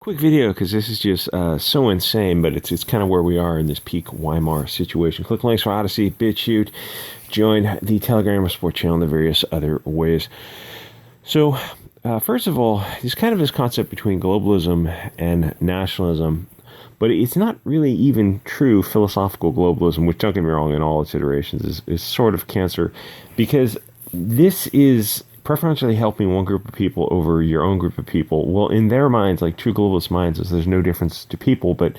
Quick video because this is just so insane, but it's kind of where we are in this peak Weimar situation. Click links for Odyssey, Bit Chute, join the Telegram support channel, and the various other ways. So, first of all, there's kind of this concept between globalism and nationalism, but it's not really even true philosophical globalism, which, don't get me wrong, in all its iterations is sort of cancer, because this is preferentially helping one group of people over your own group of people. Well, in their minds, like true globalist minds, there's no difference to people, but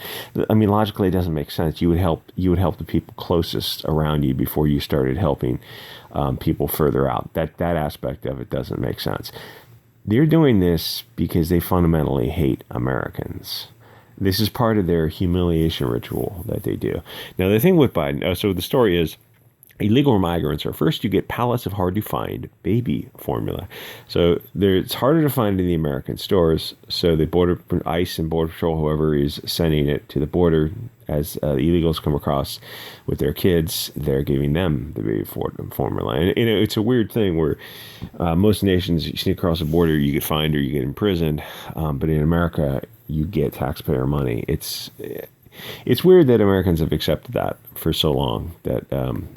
I mean, logically, it doesn't make sense. You would help the people closest around you before you started helping people further out. That aspect of it doesn't make sense. They're doing this because they fundamentally hate Americans. This is part of their humiliation ritual that they do. Now, the thing with Biden, so the story is, illegal migrants are first you get pallets of hard to find baby formula. So it's harder to find in the American stores. So the border ICE and Border Patrol, whoever is sending it to the border as the illegals come across with their kids, they're giving them the baby formula. And it's a weird thing where most nations, you sneak across the border, you get fined or you get imprisoned. But in America, you get taxpayer money. It's weird that Americans have accepted that for so long, that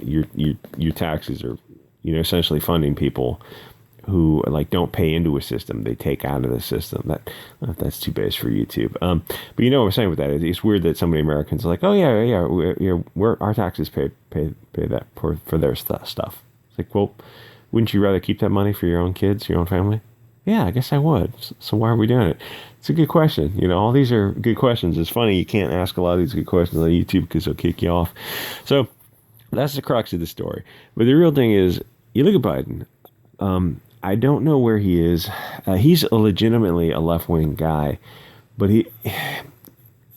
your taxes are, essentially funding people who don't pay into a system. They take out of the system. That's too base for YouTube. But you know what I'm saying with that? It's weird that so many Americans are like, oh yeah, our taxes pay that for their stuff. It's like, well, wouldn't you rather keep that money for your own kids, your own family? Yeah, I guess I would. So why are we doing it? It's a good question. All these are good questions. It's funny you can't ask a lot of these good questions on YouTube because they'll kick you off. So that's the crux of the story. But the real thing is, you look at Biden. I don't know where he is. He's legitimately a left-wing guy, but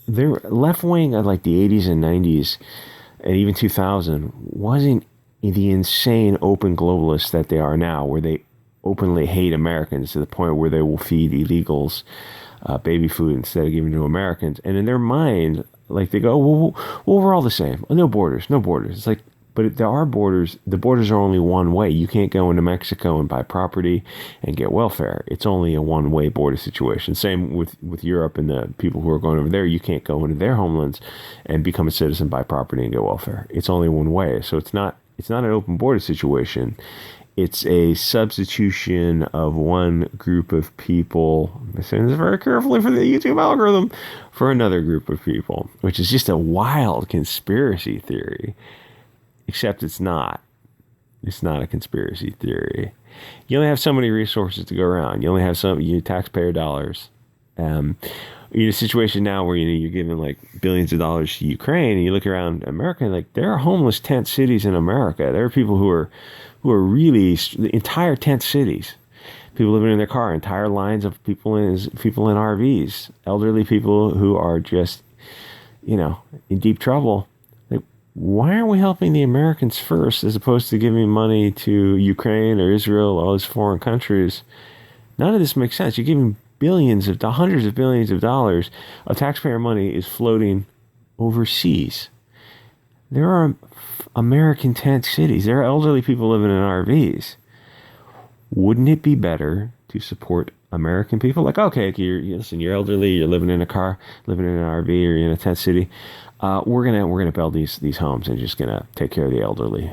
they're left-wing at like the 80s and 90s and even 2000 wasn't the insane open globalists that they are now, where they openly hate Americans to the point where they will feed illegals baby food instead of giving to Americans. And in their mind, they go, well, we're all the same. No borders. It's like, but there are borders. The borders are only one way. You can't go into Mexico and buy property and get welfare. It's only a one-way border situation. Same with Europe and the people who are going over there. You can't go into their homelands and become a citizen, buy property, and get welfare. It's only one way. So it's not an open border situation. It's a substitution of one group of people, I'm saying this very carefully for the YouTube algorithm, for another group of people, which is just a wild conspiracy theory. Except it's not. It's not a conspiracy theory. You only have so many resources to go around. You only have your taxpayer dollars. You're in a situation now where you're giving billions of dollars to Ukraine, and you look around America, there are homeless tent cities in America. There are people who are really entire tent cities. People living in their car, entire lines of people in RVs, elderly people who are just, in deep trouble. Why aren't we helping the Americans first as opposed to giving money to Ukraine or Israel or all these foreign countries? None of this makes sense. You're giving hundreds of billions of dollars of taxpayer money is floating overseas. There are American tent cities. There are elderly people living in RVs. Wouldn't it be better to support American people? Okay, you're elderly, you're living in a car, living in an RV, or in a tent city. We're gonna build these homes and just gonna take care of the elderly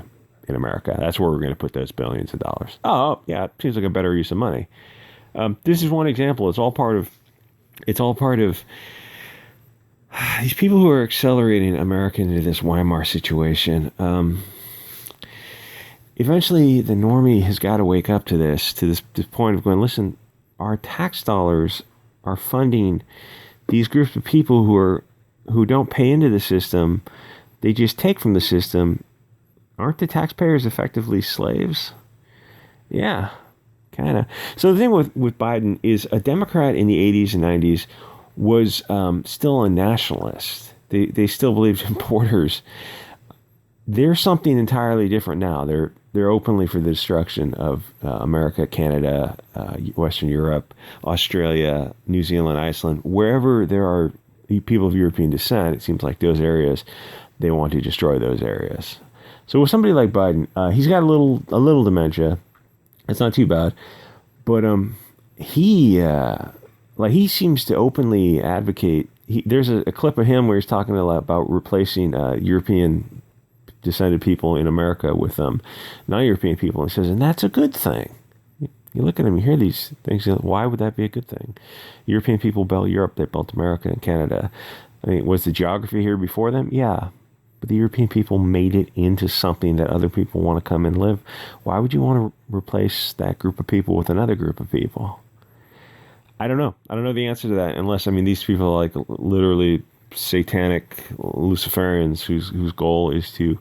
in America. That's where we're gonna put those billions of dollars. Oh yeah, it seems like a better use of money. This is one example. It's all part of these people who are accelerating America into this Weimar situation. Eventually, the normie has got to wake up to this point of going, listen, our tax dollars are funding these groups of people who don't pay into the system. They just take from the system. Aren't the taxpayers effectively slaves? Yeah, kind of. So the thing with Biden is, a Democrat in the 80s and 90s was still a nationalist. They still believed in borders. They're something entirely different now. They're openly for the destruction of America, Canada, Western Europe, Australia, New Zealand, Iceland. Wherever there are people of European descent, it seems like those areas, they want to destroy those areas. So with somebody like Biden, he's got a little dementia. It's not too bad, but he like he seems to openly advocate. There's a clip of him where he's talking a lot about replacing European descended people in America with non-European people. And he says, and that's a good thing. You look at him, you hear these things. Why would that be a good thing? European people built Europe, they built America and Canada. I mean, was the geography here before them? Yeah. But the European people made it into something that other people want to come and live. Why would you want to replace that group of people with another group of people? I don't know. I don't know the answer to that unless, I mean, these people are like literally satanic Luciferians whose goal is to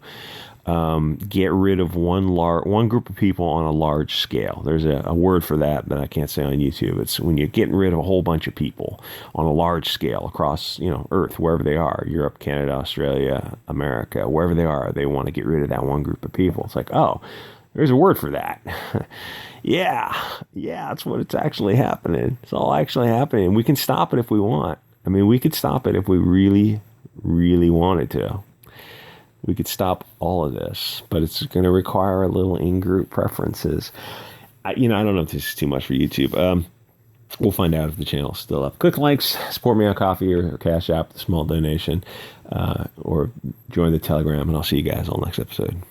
get rid of one group of people on a large scale. There's a word for that I can't say on YouTube. It's when you're getting rid of a whole bunch of people on a large scale across, Earth, wherever they are, Europe, Canada, Australia, America, wherever they are, they want to get rid of that one group of people. It's like, oh, there's a word for that. Yeah, that's what it's actually happening. It's all actually happening. We can stop it if we want. I mean, we could stop it if we really, really wanted to. We could stop all of this, but it's going to require a little in-group preferences. I don't know if this is too much for YouTube. We'll find out if the channel's still up. Click links, support me on Coffee or Cash App, the small donation, or join the Telegram, and I'll see you guys on the next episode.